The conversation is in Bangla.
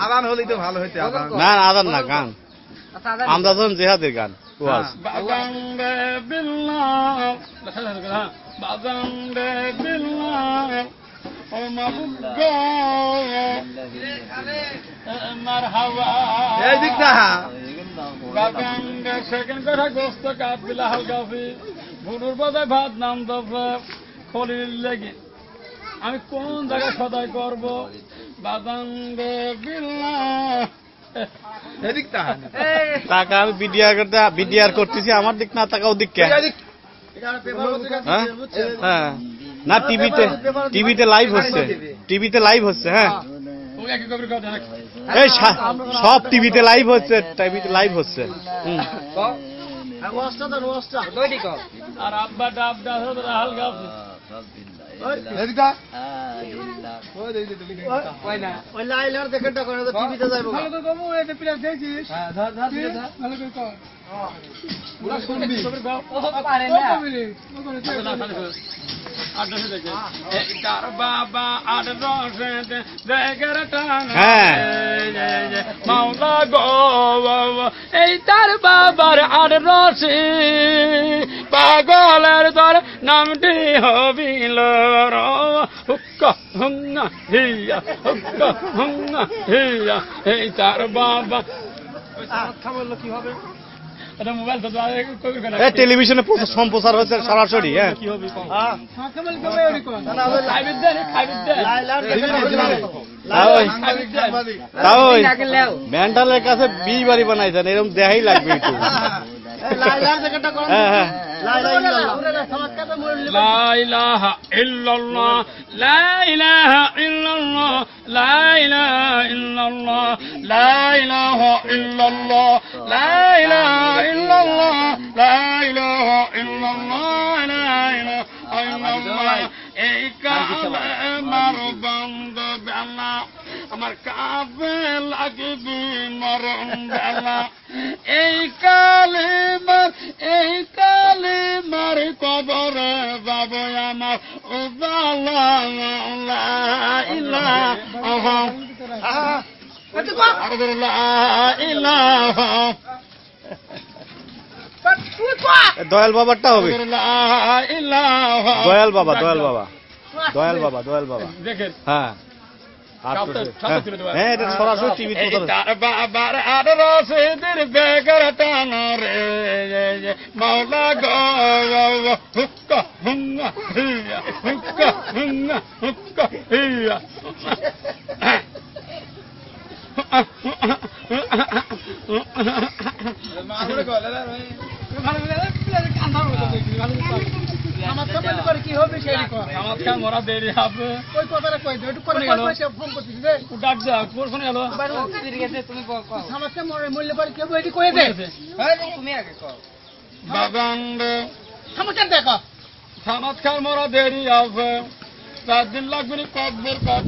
আদান হলেই তো ভালো হইতে। না আদান না, গান। আমরা যখন জেহাদের গান ভাত নাম খলিল লেগে আমি কোন জায়গায় সদাই করব বাদাঙ্গে টাকা আমি বিডিআর করতেছি, আমার দিক না টাকা ওদিক কে? হ্যাঁ না, টিভিতে লাইভ হচ্ছে। হ্যাঁ এই সব টিভিতে লাইভ হচ্ছে। আর আব্বা ডাব হালকা বাবা আর মাওলা গো এই তার বাবার আর রসে পাগলের দর নামটি হবিল হুক্কা হুঙ্গা হিয়া হুক্কা হুঙ্গা হিয়া এই তার বাবা। কি হবে? টেলিভিশনে সম্প্রচার হচ্ছে সরাসরি। হ্যাঁ মেন্টালের কাছে 20 বাড়ি বানাইছেন, এরকম দেখাই লাগবে একটু। লা ইলাহা ইল্লাল্লাহ লা ইলাহা ইল্লাল্লাহ লা ইলাহা ইল্লাল্লাহ লা ইলাহা ইল্লাল্লাহ লা ইলাহা ইল্লাল্লাহ লা ইলাহা ইল্লাল্লাহ লা ইলাহা ইল্লাল্লাহ। এই কালেমার বন্ধ বেলা আমার কাবে লাগবে মরণ বেলা। এই কালেমার কবরে যাবে আমার উজালা লা ইলাহা ইল্লাল্লাহ। দয়াল বাবারটা হবে, দয়াল বাবা দেখেন। হ্যাঁ হ্যাঁ এটা সরাসরি টিভি। বাবার আর রসিদের বেগর টানা রে মাওলা গো হুক্কা হুঙ্গা হিয়া হুক্কা হুঙ্গা হুক্কা হিয়া। মরা দেরি হবে সামাজ খার মরা দেরি হবে, 4 দিন লাগবে কদবের কাজ।